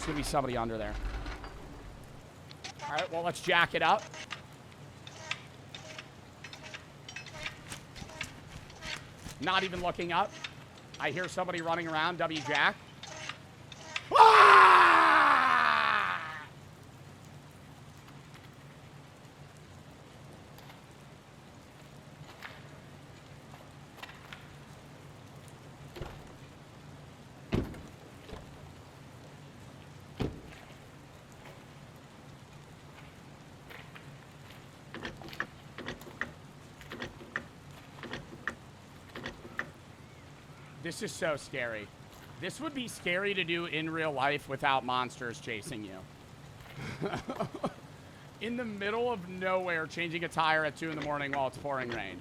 there's going to be somebody under there. All right, well, let's jack it up. Not even looking up. I hear somebody running around. W jack. Ah! This is so scary. This would be scary to do in real life without monsters chasing you. In the middle of nowhere, changing a tire at 2 in the morning while it's pouring rain.